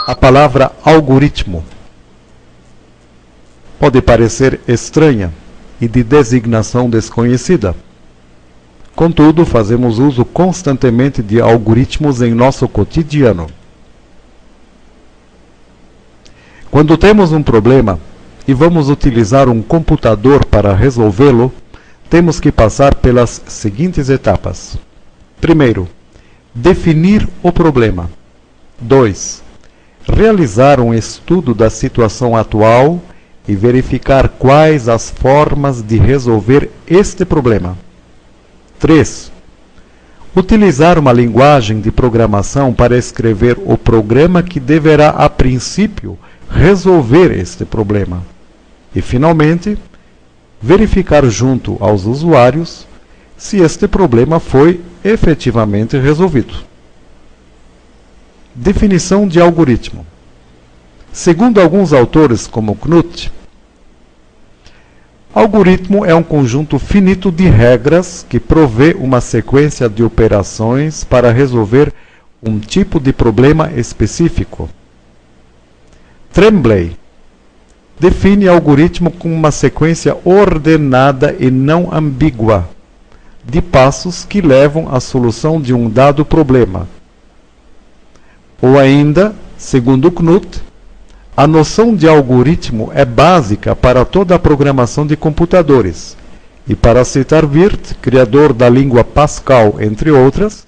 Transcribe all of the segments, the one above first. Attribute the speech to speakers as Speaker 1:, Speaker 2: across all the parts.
Speaker 1: A palavra algoritmo pode parecer estranha e de designação desconhecida. Contudo, fazemos uso constantemente de algoritmos em nosso cotidiano. Quando temos um problema e vamos utilizar um computador para resolvê-lo, temos que passar pelas seguintes etapas. Primeiro, definir o problema. 2. Realizar um estudo da situação atual e verificar quais as formas de resolver este problema. 3. Utilizar uma linguagem de programação para escrever o programa que deverá, a princípio, resolver este problema. E, finalmente, verificar junto aos usuários se este problema foi efetivamente resolvido. Definição de algoritmo. Segundo alguns autores, como Knuth, algoritmo é um conjunto finito de regras que provê uma sequência de operações para resolver um tipo de problema específico. Tremblay define algoritmo como uma sequência ordenada e não ambígua de passos que levam à solução de um dado problema. Ou ainda, segundo Knuth, a noção de algoritmo é básica para toda a programação de computadores. E para citar Wirth, criador da língua Pascal, entre outras,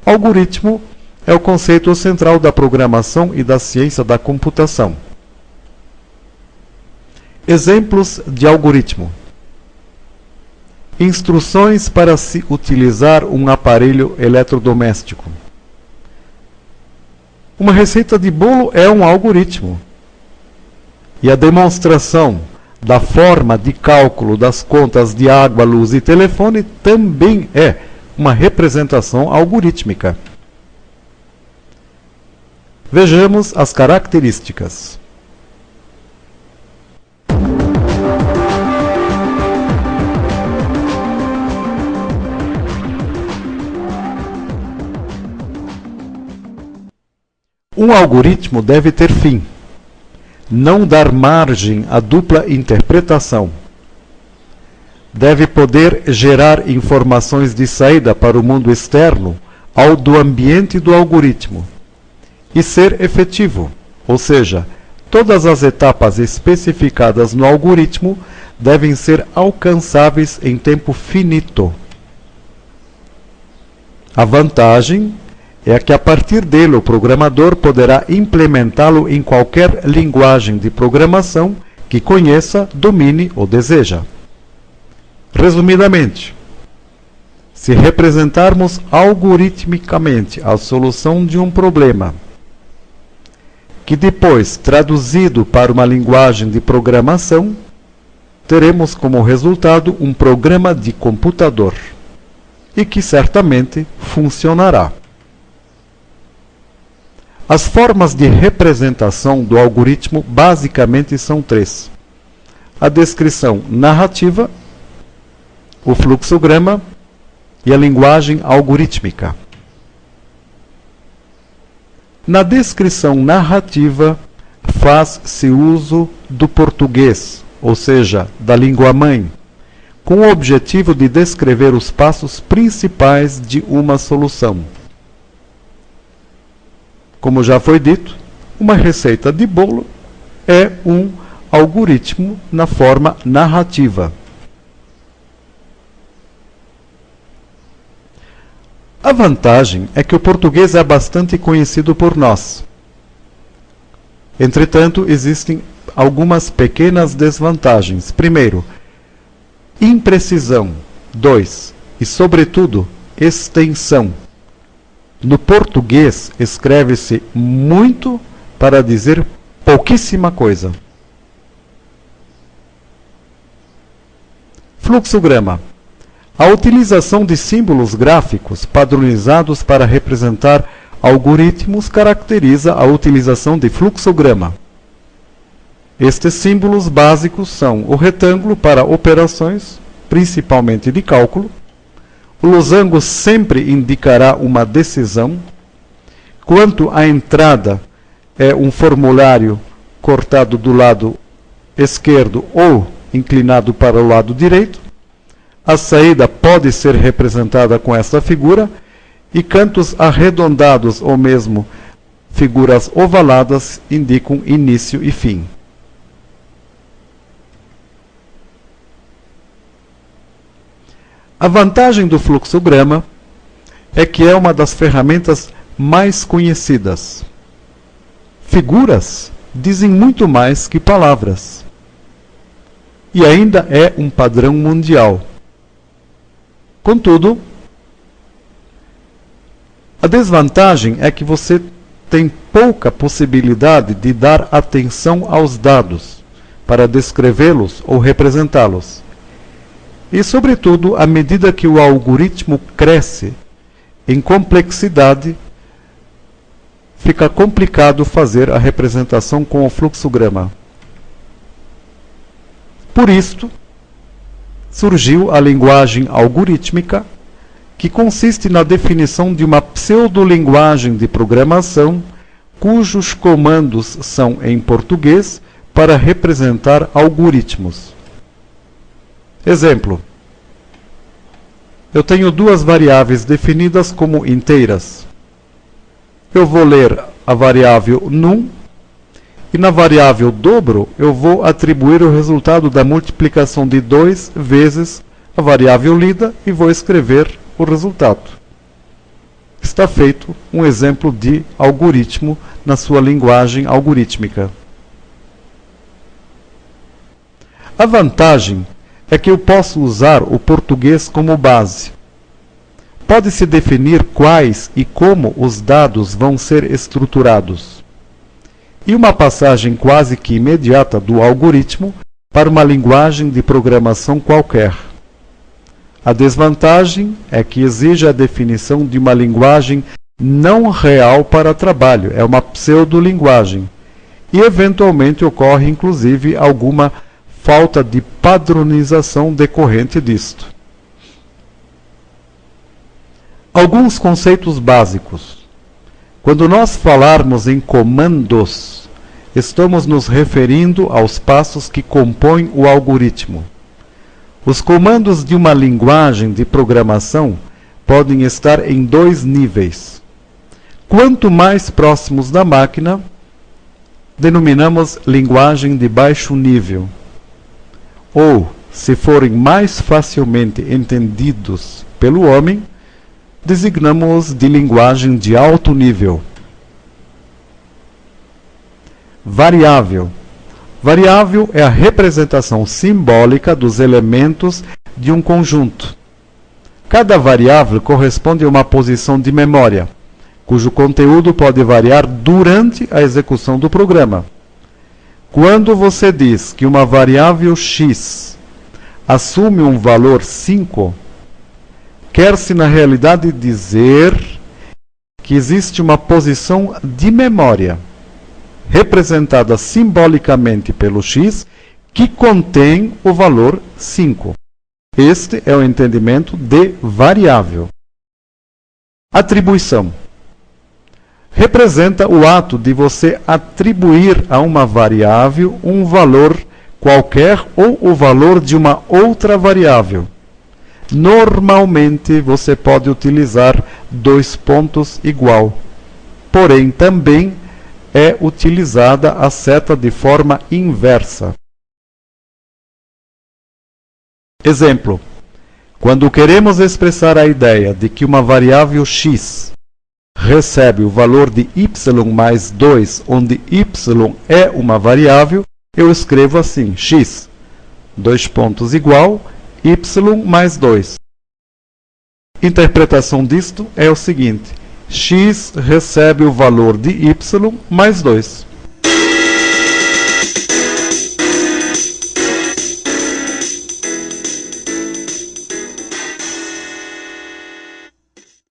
Speaker 1: algoritmo é o conceito central da programação e da ciência da computação. Exemplos de algoritmo. Instruções para se utilizar um aparelho eletrodoméstico. Uma receita de bolo é um algoritmo. E a demonstração da forma de cálculo das contas de água, luz e telefone também é uma representação algorítmica. Vejamos as características. Um algoritmo deve ter fim, não dar margem à dupla interpretação. Deve poder gerar informações de saída para o mundo externo ao do ambiente do algoritmo e ser efetivo, ou seja, todas as etapas especificadas no algoritmo devem ser alcançáveis em tempo finito. A vantagem é que a partir dele o programador poderá implementá-lo em qualquer linguagem de programação que conheça, domine ou deseja. Resumidamente, se representarmos algoritmicamente a solução de um problema, que depois, traduzido para uma linguagem de programação, teremos como resultado um programa de computador, e que certamente funcionará. As formas de representação do algoritmo basicamente são três: a descrição narrativa, o fluxograma e a linguagem algorítmica. Na descrição narrativa, faz-se uso do português, ou seja, da língua-mãe, com o objetivo de descrever os passos principais de uma solução. Como já foi dito, uma receita de bolo é um algoritmo na forma narrativa. A vantagem é que o português é bastante conhecido por nós. Entretanto, existem algumas pequenas desvantagens. Primeiro, imprecisão. 2. E, sobretudo, extensão. No português, escreve-se muito para dizer pouquíssima coisa. Fluxograma. A utilização de símbolos gráficos padronizados para representar algoritmos caracteriza a utilização de fluxograma. Estes símbolos básicos são o retângulo para operações, principalmente de cálculo. O losango sempre indicará uma decisão. Quanto à entrada, é um formulário cortado do lado esquerdo ou inclinado para o lado direito. A saída pode ser representada com esta figura, e cantos arredondados ou mesmo figuras ovaladas indicam início e fim. A vantagem do fluxograma é que é uma das ferramentas mais conhecidas. Figuras dizem muito mais que palavras. E ainda é um padrão mundial. Contudo, a desvantagem é que você tem pouca possibilidade de dar atenção aos dados para descrevê-los ou representá-los. E, sobretudo, à medida que o algoritmo cresce em complexidade, fica complicado fazer a representação com o fluxograma. Por isto, surgiu a linguagem algorítmica, que consiste na definição de uma pseudolinguagem de programação cujos comandos são em português para representar algoritmos. Exemplo: eu tenho duas variáveis definidas como inteiras. Eu vou ler a variável num e na variável dobro eu vou atribuir o resultado da multiplicação de 2 vezes a variável lida e vou escrever o resultado. Está feito um exemplo de algoritmo na sua linguagem algorítmica. A vantagem é que eu posso usar o português como base. Pode-se definir quais e como os dados vão ser estruturados. E uma passagem quase que imediata do algoritmo para uma linguagem de programação qualquer. A desvantagem é que exige a definição de uma linguagem não real para trabalho, é uma pseudolinguagem. E eventualmente ocorre inclusive alguma falta de padronização decorrente disto. Alguns conceitos básicos. Quando nós falarmos em comandos, estamos nos referindo aos passos que compõem o algoritmo. Os comandos de uma linguagem de programação podem estar em dois níveis. Quanto mais próximos da máquina, denominamos linguagem de baixo nível. Ou, se forem mais facilmente entendidos pelo homem, designamos-os de linguagem de alto nível. Variável. Variável é a representação simbólica dos elementos de um conjunto. Cada variável corresponde a uma posição de memória, cujo conteúdo pode variar durante a execução do programa. Quando você diz que uma variável x assume um valor 5, quer-se na realidade dizer que existe uma posição de memória, representada simbolicamente pelo x, que contém o valor 5. Este é o entendimento de variável. Atribuição. Representa o ato de você atribuir a uma variável um valor qualquer ou o valor de uma outra variável. Normalmente você pode utilizar dois pontos igual, porém também é utilizada a seta de forma inversa. Exemplo: quando queremos expressar a ideia de que uma variável x recebe o valor de y mais 2, onde y é uma variável, eu escrevo assim: x, dois pontos igual, y mais 2. Interpretação disto é o seguinte: x recebe o valor de y mais 2.